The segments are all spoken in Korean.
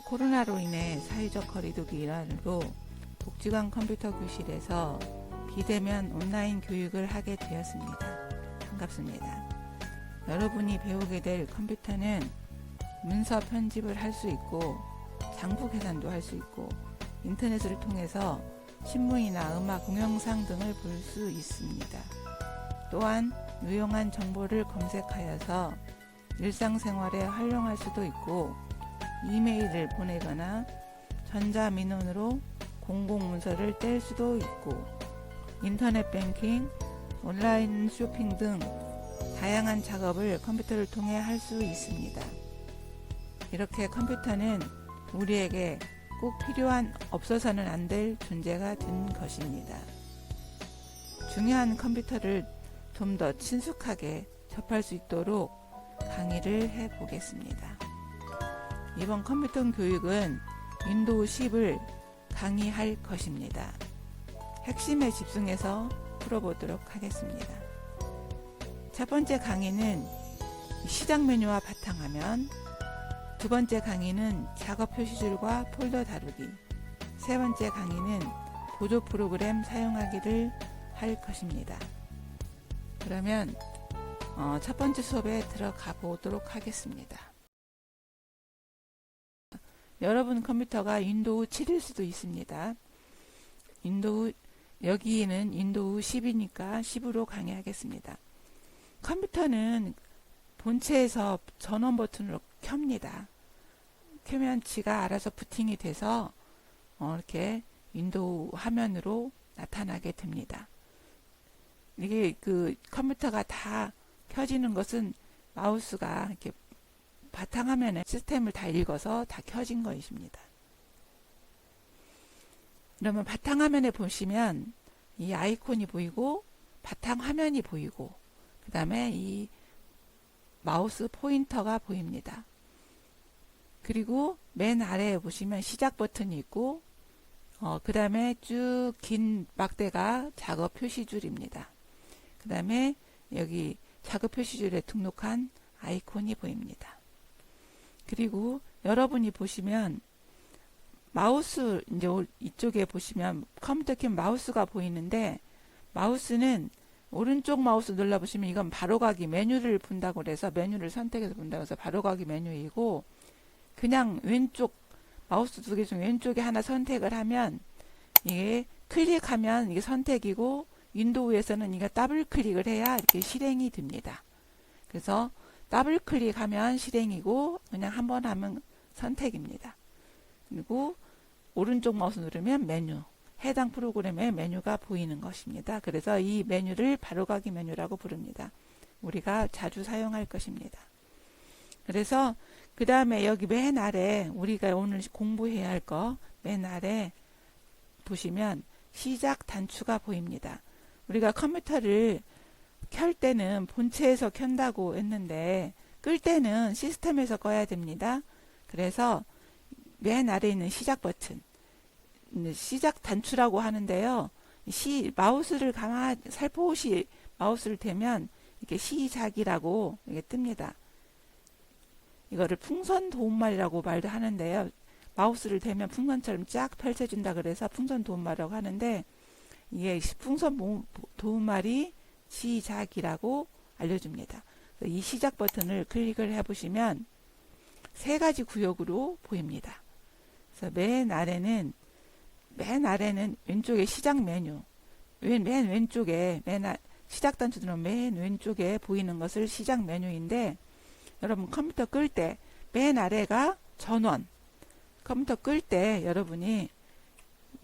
코로나로 인해 사회적 거리두기 일환으로 복지관 컴퓨터 교실에서 비대면 온라인 교육을 하게 되었습니다. 반갑습니다. 여러분이 배우게 될 컴퓨터는 문서 편집을 할 수 있고 장부 계산도 할 수 있고 인터넷을 통해서 신문이나 음악, 동영상 등을 볼 수 있습니다. 또한 유용한 정보를 검색하여서 일상생활에 활용할 수도 있고 이메일을 보내거나 전자민원으로 공공문서를 뗄 수도 있고 인터넷 뱅킹, 온라인 쇼핑 등 다양한 작업을 컴퓨터를 통해 할 수 있습니다. 이렇게 컴퓨터는 우리에게 꼭 필요한 없어서는 안 될 존재가 된 것입니다. 중요한 컴퓨터를 좀 더 친숙하게 접할 수 있도록 강의를 해보겠습니다. 이번 컴퓨터 교육은 윈도우 10을 강의할 것입니다. 핵심에 집중해서 풀어보도록 하겠습니다. 첫 번째 강의는 시작 메뉴와 바탕화면, 두 번째 강의는 작업 표시줄과 폴더 다루기, 세 번째 강의는 보조 프로그램 사용하기를 할 것입니다. 그러면 첫 번째 수업에 들어가 보도록 하겠습니다. 여러분 컴퓨터가 윈도우 7일 수도 있습니다. 여기는 윈도우 10이니까 10으로 강의하겠습니다. 컴퓨터는 본체에서 전원 버튼으로 켭니다. 켜면 지가 알아서 부팅이 돼서 이렇게 윈도우 화면으로 나타나게 됩니다. 이게 그 컴퓨터가 다 켜지는 것은 마우스가 이렇게 바탕화면에 시스템을 다 읽어서 다 켜진 것입니다. 그러면 바탕화면에 보시면 이 아이콘이 보이고 바탕화면이 보이고 그 다음에 이 마우스 포인터가 보입니다. 그리고 맨 아래에 보시면 시작 버튼이 있고 그 다음에 쭉 긴 막대가 작업 표시줄입니다. 그 다음에 여기 작업 표시줄에 등록한 아이콘이 보입니다. 그리고 여러분이 보시면 마우스 이제 이쪽에 보시면 컴퓨터 킨 마우스가 보이는데 마우스는 오른쪽 마우스 눌러보시면 이건 바로가기 메뉴를 본다고 해서 메뉴를 선택해서 본다고 해서 바로가기 메뉴이고 그냥 왼쪽 마우스 두 개 중 왼쪽에 하나 선택을 하면 이게 클릭하면 이게 선택이고 윈도우에서는 이게 더블 클릭을 해야 이렇게 실행이 됩니다. 그래서 더블 클릭하면 실행이고 그냥 한번 하면 선택입니다. 그리고 오른쪽 마우스 누르면 메뉴, 해당 프로그램의 메뉴가 보이는 것입니다. 그래서 이 메뉴를 바로가기 메뉴라고 부릅니다. 우리가 자주 사용할 것입니다. 그래서 그 다음에 여기 맨 아래 우리가 오늘 공부해야 할 거 맨 아래 보시면 시작 단추가 보입니다. 우리가 컴퓨터를 켤 때는 본체에서 켠다고 했는데 끌 때는 시스템에서 꺼야 됩니다. 그래서 맨 아래에 있는 시작 버튼, 시작 단추라고 하는데요. 마우스를 살포시 마우스를 대면 이렇게 시작이라고 이게 뜹니다. 이거를 풍선 도움말이라고 말도 하는데요. 마우스를 대면 풍선처럼 쫙 펼쳐진다 그래서 풍선 도움말이라고 하는데 이게 풍선 도움말이 시작이라고 알려줍니다. 이 시작 버튼을 클릭을 해보시면 세 가지 구역으로 보입니다. 그래서 맨 아래는 왼쪽에 시작 메뉴, 맨 왼쪽에 시작 단추 누르면 맨 왼쪽에 보이는 것을 시작 메뉴인데 여러분 컴퓨터 끌 때 맨 아래가 전원, 컴퓨터 끌 때 여러분이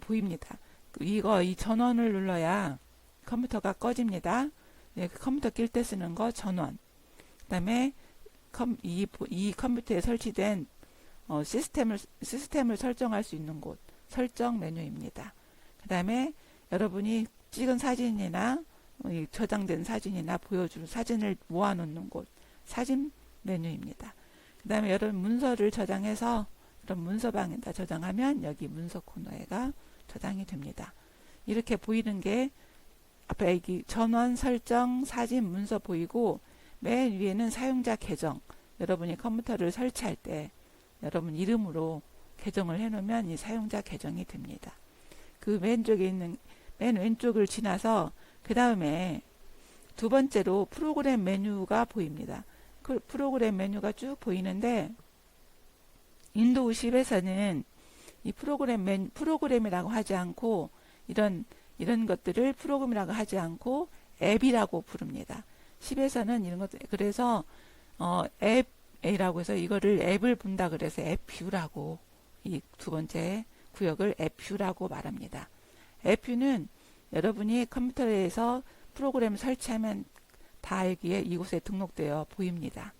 보입니다. 이 전원을 눌러야 컴퓨터가 꺼집니다. 네, 컴퓨터 낄 때 쓰는 거 전원. 그 다음에 이 컴퓨터에 설치된 시스템을 설정할 수 있는 곳, 설정 메뉴입니다. 그 다음에 여러분이 찍은 사진이나 저장된 사진이나 보여줄 사진을 모아놓는 곳, 사진 메뉴입니다. 그 다음에 여러분 문서를 저장해서 그럼 문서방에다 저장하면 여기 문서 코너에가 저장이 됩니다. 이렇게 보이는 게 앞에 여기 전원, 설정, 사진, 문서 보이고 맨 위에는 사용자 계정, 여러분이 컴퓨터를 설치할 때 여러분 이름으로 계정을 해놓으면 이 사용자 계정이 됩니다. 그 왼쪽에 있는 맨 왼쪽을 지나서 그 다음에 두 번째로 프로그램 메뉴가 보입니다. 그 프로그램 메뉴가 쭉 보이는데 윈도우 10에서는 이 프로그램이라고 하지 않고 이런 것들을 프로그램이라고 하지 않고 앱이라고 부릅니다. 10에서는 이런 것들 그래서 앱이라고 해서 이거를 앱을 본다 그래서 앱뷰라고 이 두 번째 구역을 앱뷰라고 말합니다. 앱뷰는 여러분이 컴퓨터에서 프로그램을 설치하면 다 알기에 이곳에 등록되어 보입니다.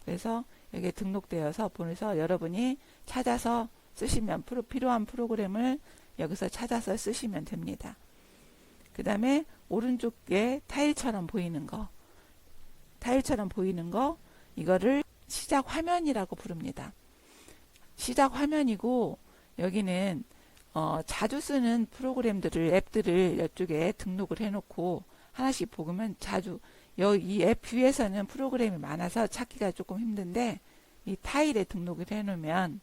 그래서 여기에 등록되어서 보내서 여러분이 찾아서 쓰시면 필요한 프로그램을 여기서 찾아서 쓰시면 됩니다. 그 다음에 오른쪽에 타일처럼 보이는 거 이거를 시작 화면이라고 부릅니다. 시작 화면이고 여기는 자주 쓰는 프로그램들을 앱들을 이쪽에 등록을 해놓고 하나씩 보면 자주 이 앱 뷰에서는 프로그램이 많아서 찾기가 조금 힘든데 이 타일에 등록을 해놓으면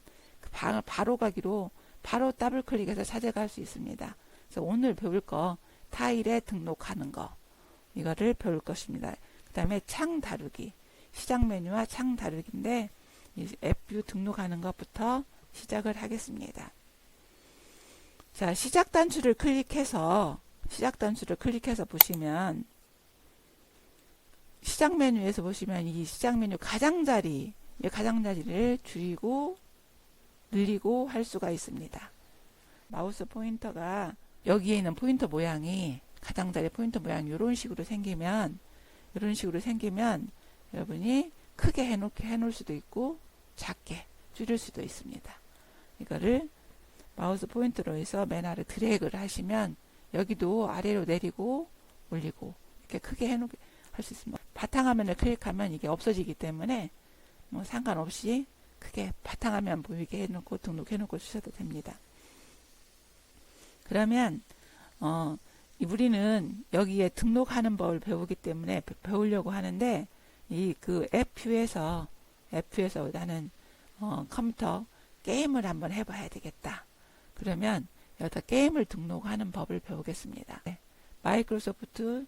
바로 가기로 바로 더블 클릭해서 찾아갈 수 있습니다. 그래서 오늘 배울 거 타일에 등록하는 거 이거를 배울 것입니다. 그 다음에 창 다루기 시작 메뉴와 창 다루기인데 이 앱 뷰 등록하는 것부터 시작을 하겠습니다. 자, 시작 단추를 클릭해서 보시면 시작 메뉴에서 보시면 이 시작 메뉴 가장자리를 줄이고 늘리고 할 수가 있습니다. 마우스 포인터가 여기에 있는 포인터 모양이 가장자리 포인터 모양이 이런 식으로 생기면 여러분이 크게 해놓을 수도 있고 작게 줄일 수도 있습니다. 이거를 마우스 포인터로 해서 맨 아래 드래그를 하시면 여기도 아래로 내리고 올리고 이렇게 크게 해놓게 할 수 있습니다. 바탕화면을 클릭하면 이게 없어지기 때문에 뭐 상관없이 크게 바탕화면 보이게 해놓고 등록해놓고 주셔도 됩니다. 그러면 우리는 여기에 등록하는 법을 배우기 때문에 배우려고 하는데 이 그 앱뷰에서 나는 컴퓨터 게임을 한번 해봐야 되겠다. 그러면 여기다 게임을 등록하는 법을 배우겠습니다. 네. 마이크로소프트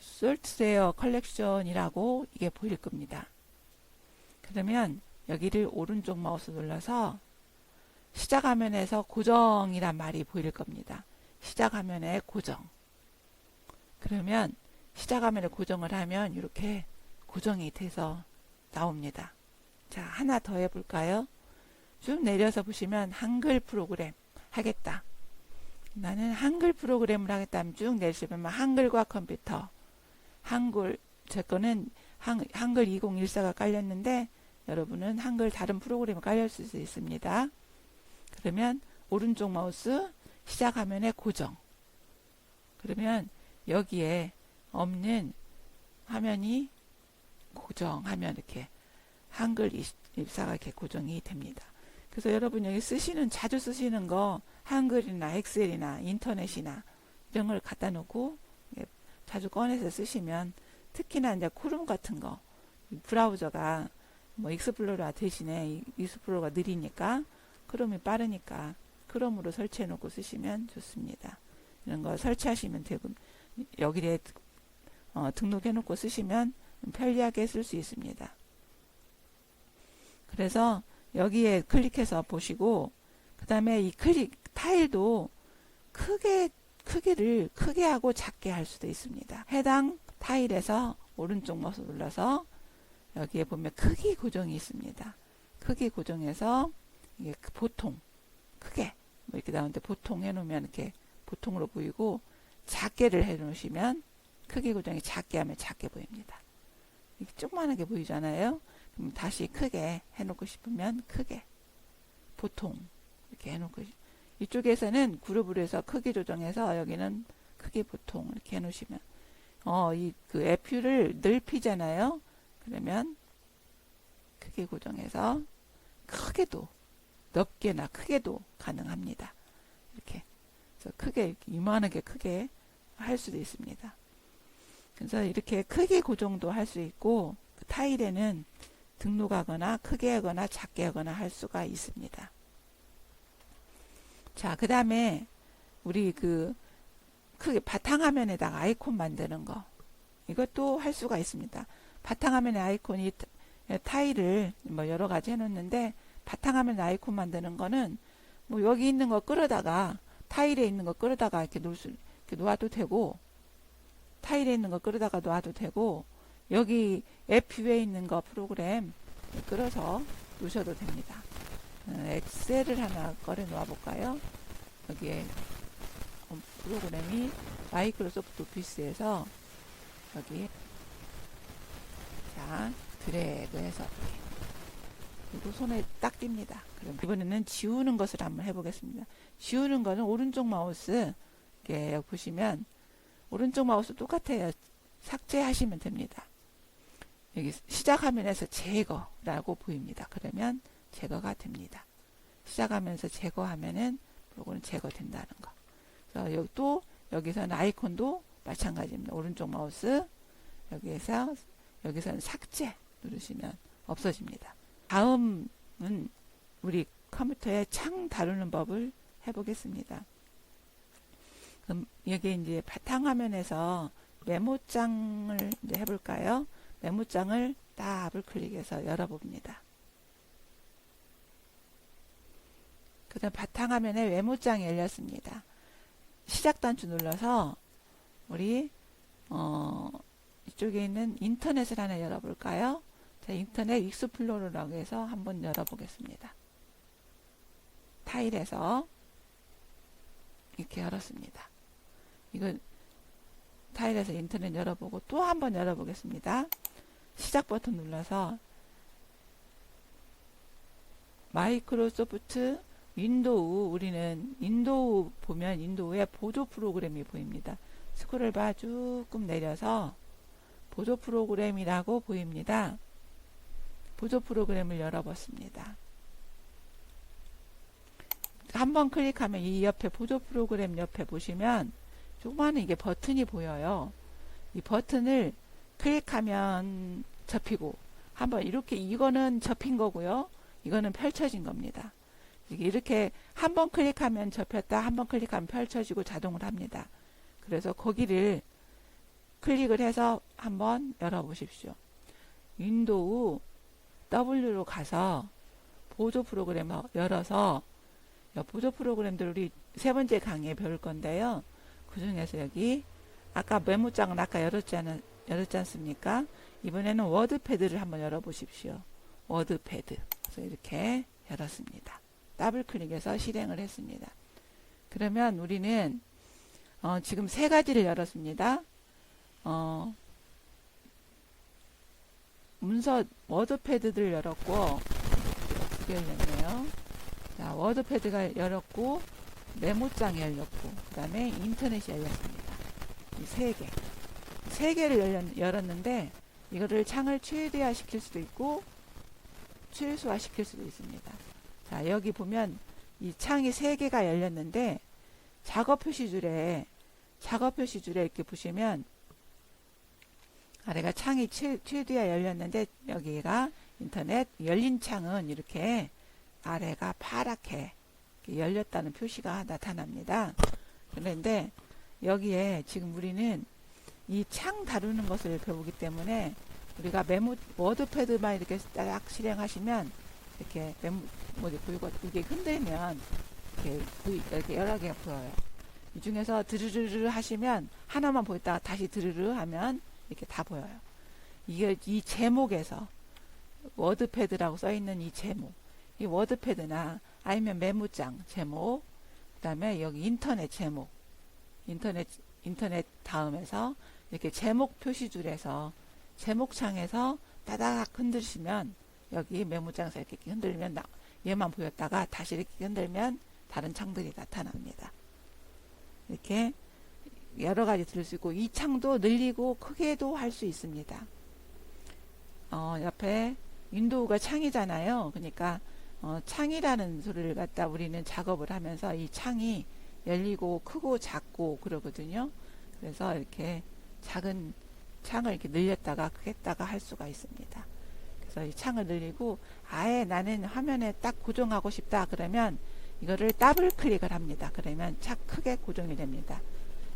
솔트웨어 컬렉션이라고 이게 보일 겁니다. 그러면 여기를 오른쪽 마우스 눌러서 시작 화면에서 고정이란 말이 보일 겁니다. 시작 화면에 고정. 그러면 시작 화면에 고정을 하면 이렇게 고정이 돼서 나옵니다. 자, 하나 더 해볼까요? 쭉 내려서 보시면 한글 프로그램 하겠다. 나는 한글 프로그램을 하겠다 하면 쭉 내리시면 한글과 컴퓨터 제 거는 한글 2014가 깔렸는데 여러분은 한글 다른 프로그램이 깔릴 수 있습니다. 그러면 오른쪽 마우스 시작 화면에 고정. 그러면 여기에 없는 화면이 고정하면 이렇게 한글 24가 이렇게 고정이 됩니다. 그래서 여러분 여기 자주 쓰시는 거 한글이나 엑셀이나 인터넷이나 이런 걸 갖다 놓고 자주 꺼내서 쓰시면 특히나 이제 크롬 같은 거 브라우저가 뭐 익스플로러 대신에 익스플로러가 느리니까 크롬이 빠르니까 크롬으로 설치해 놓고 쓰시면 좋습니다. 이런 거 설치하시면 되고 여기에 등록해 놓고 쓰시면 편리하게 쓸 수 있습니다. 그래서 여기에 클릭해서 보시고 그 다음에 이 타일도 크기를 크게 하고 작게 할 수도 있습니다. 해당 타일에서 오른쪽 마우스 눌러서 여기에 보면 크기 고정이 있습니다. 크기 고정해서 이게 보통 크게 뭐 이렇게 나오는데 보통 해놓으면 이렇게 보통으로 보이고 작게를 해놓으시면 크기 고정이 작게 하면 작게 보입니다. 이렇게 조그만하게 보이잖아요. 그럼 다시 크게 해놓고 싶으면 크게 보통 이렇게 해놓고 이쪽에서는 그룹으로 해서 크기 조정해서 여기는 크기 보통 이렇게 해놓으시면 그 앱뷰를 넓히잖아요. 그러면 크기 고정해서 크게도 넓게나 크게도 가능합니다. 이렇게 그래서 크게 이만하게 크게 할 수도 있습니다. 그래서 이렇게 크기 고정도 할 수 있고 그 타일에는 등록하거나 크게 하거나 작게 하거나 할 수가 있습니다. 자, 그 다음에 우리 크게 바탕화면에다가 아이콘 만드는 거, 이것도 할 수가 있습니다. 바탕화면에 아이콘이 타일을 뭐 여러 가지 해놓는데, 바탕화면에 아이콘 만드는 거는 뭐 여기 있는 거 끌어다가 타일에 있는 거 끌어다가 이렇게 이렇게 놓아도 되고, 타일에 있는 거 끌어다가 놓아도 되고, 여기 앱 뷰에 있는 거 프로그램 끌어서 놓으셔도 됩니다. 엑셀을 하나 꺼내 놓아 볼까요? 여기에 프로그램이 마이크로소프트 오피스에서 여기, 자, 드래그해서 그리고 손에 딱 띕니다. 그럼 이번에는 지우는 것을 한번 해보겠습니다. 지우는 거는 오른쪽 마우스, 이렇게 보시면 오른쪽 마우스 똑같아요. 삭제하시면 됩니다. 여기 시작 화면에서 제거라고 보입니다. 그러면 제거가 됩니다. 시작하면서 제거하면은 요거는 제거된다는 거. 그래서 여기 또 여기서는 아이콘도 마찬가지입니다. 오른쪽 마우스 여기서는 삭제 누르시면 없어집니다. 다음은 우리 컴퓨터에 창 다루는 법을 해보겠습니다. 그럼 여기 이제 바탕화면에서 메모장을 이제 해볼까요? 메모장을 더블 클릭해서 열어봅니다. 그 다음 바탕화면에 메모장이 열렸습니다. 시작 단추 눌러서 우리 이쪽에 있는 인터넷을 하나 열어볼까요? 자, 인터넷 익스플로러라고 해서 한번 열어보겠습니다. 타일에서 이렇게 열었습니다. 이거 타일에서 인터넷 열어보고 또 한번 열어보겠습니다. 시작 버튼 눌러서 마이크로소프트 윈도우, 우리는 윈도우 보면 윈도우에 보조 프로그램이 보입니다. 스크롤바 조금 내려서 보조 프로그램이라고 보입니다. 보조 프로그램을 열어봤습니다. 한번 클릭하면 이 옆에 보조 프로그램 옆에 보시면 조그마한 이게 버튼이 보여요. 이 버튼을 클릭하면 접히고, 한번 이렇게, 이거는 접힌 거고요. 이거는 펼쳐진 겁니다. 이렇게 한번 클릭하면 접혔다, 한번 클릭하면 펼쳐지고 자동으로 합니다. 그래서 거기를 클릭을 해서 한번 열어보십시오. 윈도우 W로 가서 보조 프로그램을 열어서, 보조 프로그램들 우리 세 번째 강의에 배울 건데요. 그 중에서 여기 아까 메모장을 아까 열었지 않습니까? 이번에는 워드패드를 한번 열어보십시오. 워드패드. 그래서 이렇게 열었습니다. 더블 클릭해서 실행을 했습니다. 그러면 우리는 지금 세 가지를 열었습니다. 문서 워드패드를 열었고, 어떻게 열렸네요. 자, 워드패드가 열었고, 메모장이 열렸고, 그 다음에 인터넷이 열렸습니다. 이 세 개를 열었는데, 이거를 창을 최대화 시킬 수도 있고, 최소화 시킬 수도 있습니다. 자, 여기 보면 이 창이 세 개가 열렸는데, 작업 표시줄에 이렇게 보시면, 아래가 창이 최대화 열렸는데, 여기가 인터넷 열린 창은 이렇게 아래가 파랗게 열렸다는 표시가 나타납니다. 그런데 여기에 지금 우리는 이 창 다루는 것을 배우기 때문에 우리가 워드패드만 이렇게 딱 실행하시면 이렇게 보이고, 이게 흔들면 이렇게 여러 개가 보여요. 이 중에서 드르르르 하시면 하나만 보였다가 다시 드르르 하면 이렇게 다 보여요. 이게 이 제목에서 워드패드라고 써 있는 이 제목, 이 워드패드나 아니면 메모장 제목, 그 다음에 여기 인터넷 제목, 인터넷 다음에서 이렇게 제목 표시줄에서 제목창에서 따닥 흔들시면, 여기 메모장에서 이렇게 흔들면 얘만 보였다가 다시 이렇게 흔들면 다른 창들이 나타납니다. 이렇게 여러 가지 들을 수 있고, 이 창도 늘리고 크게도 할 수 있습니다. 옆에 윈도우가 창이잖아요. 그러니까 창이라는 소리를 갖다 우리는 작업을 하면서 이 창이 열리고 크고 작고 그러거든요. 그래서 이렇게 작은 창을 이렇게 늘렸다가 크겠다가 할 수가 있습니다. 그래서 이 창을 늘리고 아예 나는 화면에 딱 고정하고 싶다 그러면 이거를 더블 클릭을 합니다. 그러면 착 크게 고정이 됩니다.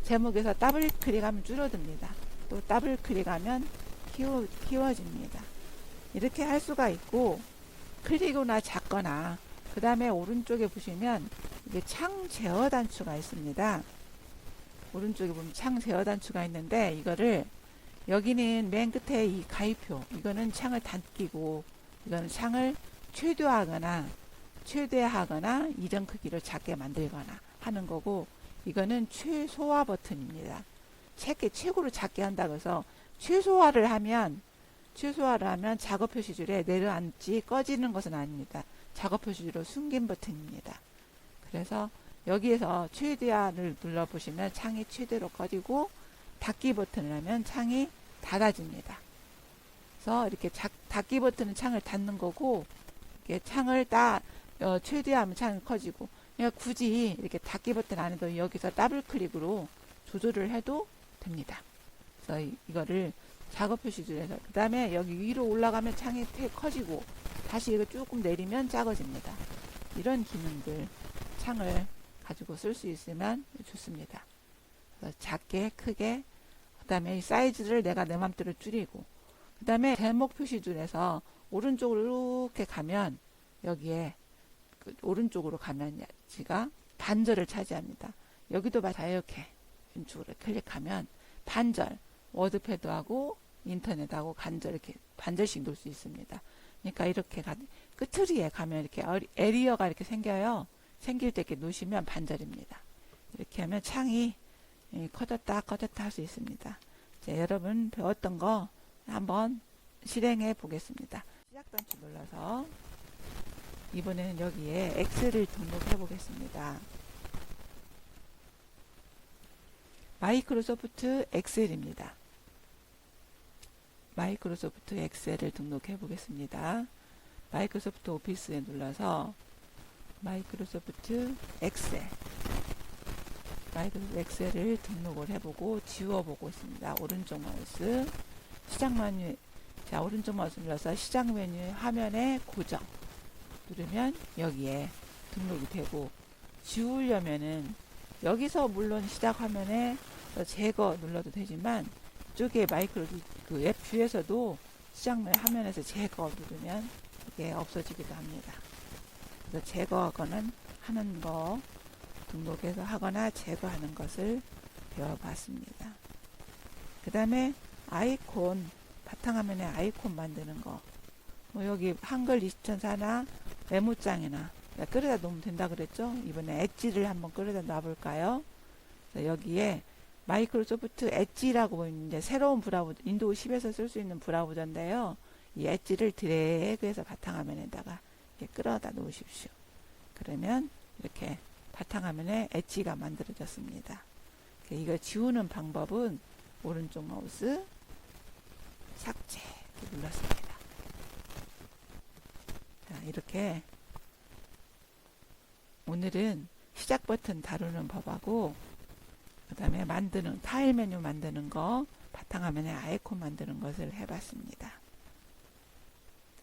제목에서 더블 클릭하면 줄어듭니다. 또 더블 클릭하면 키워집니다. 이렇게 할 수가 있고, 클릭이나 작거나 그 다음에 오른쪽에 보시면 이게 창 제어 단추가 있습니다. 오른쪽에 보면 창 제어 단추가 있는데, 이거를 여기는 맨 끝에 이 가입표, 이거는 창을 닫기고, 이거는 창을 최대화하거나 이전 크기를 작게 만들거나 하는 거고, 이거는 최소화 버튼입니다. 최고로 작게 한다고 해서 최소화를 하면 작업 표시줄에 내려앉지 꺼지는 것은 아닙니다. 작업 표시줄로 숨긴 버튼입니다. 그래서 여기에서 최대화를 눌러보시면 창이 최대로 꺼지고, 닫기 버튼을 하면 창이 닫아집니다. 그래서 이렇게 닫기 버튼은 창을 닫는 거고, 이렇게 창을 최대화하면 창이 커지고, 그러니까 굳이 이렇게 닫기 버튼 안 해도 여기서 더블 클릭으로 조절을 해도 됩니다. 그래서 이거를 작업 표시줄에서, 그 다음에 여기 위로 올라가면 창이 커지고, 다시 이거 조금 내리면 작아집니다. 이런 기능들 창을 가지고 쓸 수 있으면 좋습니다. 그래서 작게 크게, 그 다음에 이 사이즈를 내가 내 맘대로 줄이고, 그 다음에 제목 표시줄에서 오른쪽으로 이렇게 가면 여기에 오른쪽으로 가면 지가 반절을 차지합니다. 여기도 이렇게 왼쪽으로 클릭하면 반절, 워드패드하고 인터넷하고 간절 이렇게 반절씩 놓을 수 있습니다. 그러니까 이렇게 끝트리에 가면 이렇게 에리어가 이렇게 생겨요. 생길 때 이렇게 놓으시면 반절입니다. 이렇게 하면 창이 커졌다 할 수 있습니다. 자, 여러분 배웠던 거 한번 실행해 보겠습니다. 시작 단추 눌러서 이번에는 여기에 엑셀을 등록해 보겠습니다. 마이크로소프트 엑셀입니다. 마이크로소프트 엑셀을 등록해 보겠습니다. 마이크로소프트 오피스에 눌러서 마이크로소프트 엑셀을 등록을 해보고 지워보고 있습니다. 오른쪽 마우스 시작 메뉴, 자 오른쪽 마우스 눌러서 시작 메뉴 화면에 고정 누르면 여기에 등록이 되고, 지우려면은 여기서 물론 시작 화면에 제거 눌러도 되지만 이쪽에 앱 뷰에서도 시작 화면에서 제거 누르면 이게 없어지기도 합니다. 그래서 제거하거나 하는 거, 등록해서 하거나 제거하는 것을 배워봤습니다. 그 다음에 아이콘, 바탕화면에 아이콘 만드는 거, 여기 한글 2004나 메모장이나 끌어다 놓으면 된다 그랬죠. 이번에 엣지를 한번 끌어다 놔볼까요? 여기에 마이크로소프트 엣지라고 보이는데, 새로운 브라우저, 윈도우 10에서 쓸 수 있는 브라우저인데요. 이 엣지를 드래그해서 바탕화면에다가 이렇게 끌어다 놓으십시오. 그러면 이렇게 바탕화면에 엣지가 만들어졌습니다. 이걸 지우는 방법은 오른쪽 마우스 삭제 눌렀습니다. 자, 이렇게 오늘은 시작 버튼 다루는 법하고, 그 다음에 타일 메뉴 만드는 거, 바탕화면에 아이콘 만드는 것을 해봤습니다.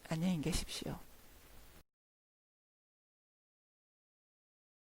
안녕히 계십시오.